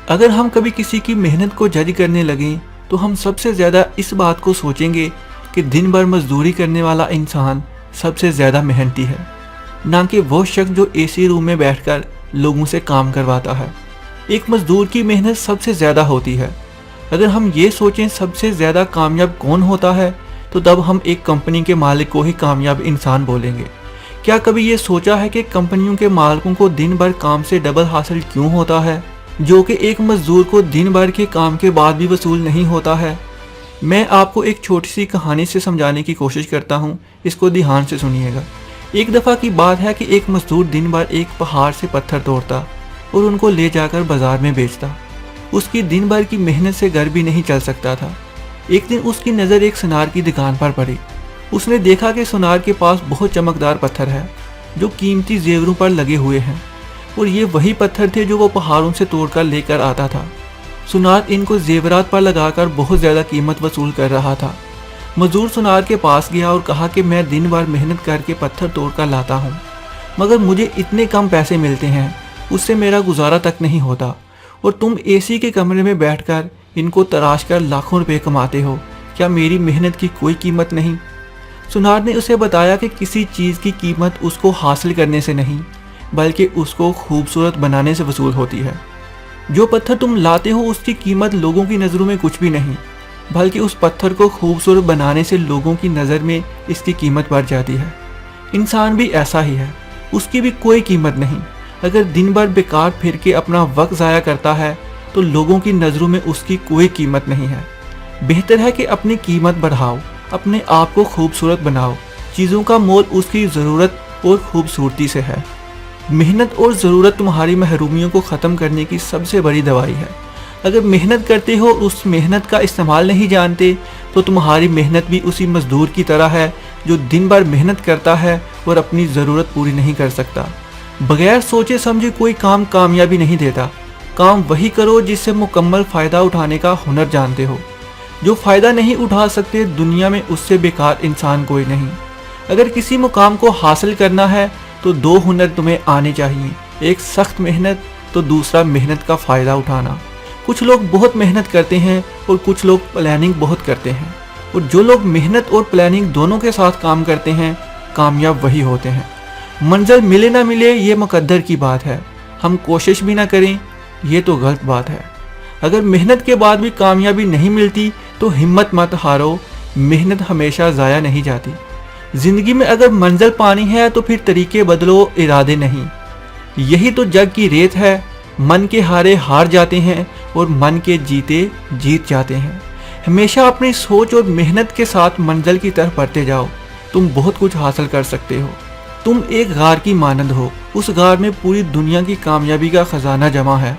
اگر ہم کبھی کسی کی محنت کو جج کرنے لگیں تو ہم سب سے زیادہ اس بات کو سوچیں گے کہ دن بھر مزدوری کرنے والا انسان سب سے زیادہ محنتی ہے، نہ کہ وہ شخص جو اے سی روم میں بیٹھ کر لوگوں سے کام کرواتا ہے۔ ایک مزدور کی محنت سب سے زیادہ ہوتی ہے۔ اگر ہم یہ سوچیں سب سے زیادہ کامیاب کون ہوتا ہے تو تب ہم ایک کمپنی کے مالک کو ہی کامیاب انسان بولیں گے۔ کیا کبھی یہ سوچا ہے کہ کمپنیوں کے مالکوں کو دن بھر کام سے ڈبل حاصل کیوں ہوتا ہے، جو کہ ایک مزدور کو دن بھر کے کام کے بعد بھی وصول نہیں ہوتا ہے؟ میں آپ کو ایک چھوٹی سی کہانی سے سمجھانے کی کوشش کرتا ہوں، اس کو دھیان سے سنیے گا۔ ایک دفعہ کی بات ہے کہ ایک مزدور دن بھر ایک پہاڑ سے پتھر توڑتا اور ان کو لے جا کر بازار میں بیچتا۔ اس کی دن بھر کی محنت سے گھر بھی نہیں چل سکتا تھا۔ ایک دن اس کی نظر ایک سونار کی دکان پر پڑی۔ اس نے دیکھا کہ سونار کے پاس بہت چمکدار پتھر ہے جو قیمتی زیوروں پر لگے ہوئے ہیں، اور یہ وہی پتھر تھے جو وہ پہاڑوں سے توڑ کر لے کر آتا تھا۔ سونار ان کو زیورات پر لگا کر بہت زیادہ قیمت وصول کر رہا تھا۔ مزدور سونار کے پاس گیا اور کہا کہ میں دن بھر محنت کر کے پتھر توڑ کر لاتا ہوں، مگر مجھے اتنے کم پیسے ملتے ہیں، اس سے میرا گزارا تک نہیں ہوتا، اور تم اے سی کے کمرے میں بیٹھ کر ان کو تراش کر لاکھوں روپے کماتے ہو، کیا میری محنت کی کوئی قیمت نہیں؟ سونار نے اسے بتایا کہ کسی چیز کی قیمت اس کو حاصل کرنے سے نہیں بلکہ اس کو خوبصورت بنانے سے وصول ہوتی ہے۔ جو پتھر تم لاتے ہو اس کی قیمت لوگوں کی نظروں میں کچھ بھی نہیں، بلکہ اس پتھر کو خوبصورت بنانے سے لوگوں کی نظر میں اس کی قیمت بڑھ جاتی ہے۔ انسان بھی ایسا ہی ہے، اس کی بھی کوئی قیمت نہیں۔ اگر دن بھر بیکار پھر کے اپنا وقت ضائع کرتا ہے تو لوگوں کی نظروں میں اس کی کوئی قیمت نہیں ہے۔ بہتر ہے کہ اپنی قیمت بڑھاؤ، اپنے آپ کو خوبصورت بناؤ۔ چیزوں کا مول اس کی ضرورت اور خوبصورتی سے ہے۔ محنت اور ضرورت تمہاری محرومیوں کو ختم کرنے کی سب سے بڑی دوائی ہے۔ اگر محنت کرتے ہو اس محنت کا استعمال نہیں جانتے تو تمہاری محنت بھی اسی مزدور کی طرح ہے جو دن بھر محنت کرتا ہے اور اپنی ضرورت پوری نہیں کر سکتا۔ بغیر سوچے سمجھے کوئی کام کامیابی نہیں دیتا۔ کام وہی کرو جس سے مکمل فائدہ اٹھانے کا ہنر جانتے ہو۔ جو فائدہ نہیں اٹھا سکتے دنیا میں اس سے بیکار انسان کوئی نہیں۔ اگر کسی مقام کو حاصل کرنا ہے تو دو ہنر تمہیں آنے چاہیے، ایک سخت محنت تو دوسرا محنت کا فائدہ اٹھانا۔ کچھ لوگ بہت محنت کرتے ہیں اور کچھ لوگ پلاننگ بہت کرتے ہیں، اور جو لوگ محنت اور پلاننگ دونوں کے ساتھ کام کرتے ہیں کامیاب وہی ہوتے ہیں۔ منزل ملے نہ ملے یہ مقدر کی بات ہے، ہم کوشش بھی نہ کریں یہ تو غلط بات ہے۔ اگر محنت کے بعد بھی کامیابی نہیں ملتی تو ہمت مت ہارو، محنت ہمیشہ ضائع نہیں جاتی۔ زندگی میں اگر منزل پانی ہے تو پھر طریقے بدلو، ارادے نہیں۔ یہی تو جگ کی ریت ہے، من کے ہارے ہار جاتے ہیں اور من کے جیتے جیت جاتے ہیں۔ ہمیشہ اپنی سوچ اور محنت کے ساتھ منزل کی طرف بڑھتے جاؤ، تم بہت کچھ حاصل کر سکتے ہو۔ تم ایک غار کی مانند ہو، اس غار میں پوری دنیا کی کامیابی کا خزانہ جمع ہے،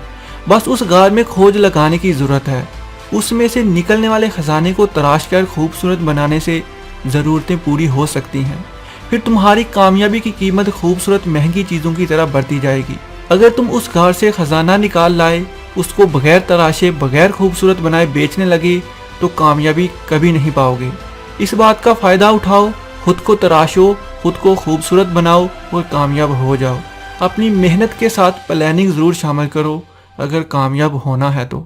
بس اس غار میں کھوج لگانے کی ضرورت ہے۔ اس میں سے نکلنے والے خزانے کو تراش کر خوبصورت بنانے سے ضرورتیں پوری ہو سکتی ہیں۔ پھر تمہاری کامیابی کی قیمت خوبصورت مہنگی چیزوں کی طرح بڑھتی جائے گی۔ اگر تم اس غار سے خزانہ نکال لائے، اس کو بغیر تراشے بغیر خوبصورت بنائے بیچنے لگے تو کامیابی کبھی نہیں پاؤ گے۔ اس بات کا فائدہ اٹھاؤ، خود کو تراشو، خود کو خوبصورت بناؤ اور کامیاب ہو جاؤ۔ اپنی محنت کے ساتھ پلاننگ ضرور شامل کرو اگر کامیاب ہونا ہے تو۔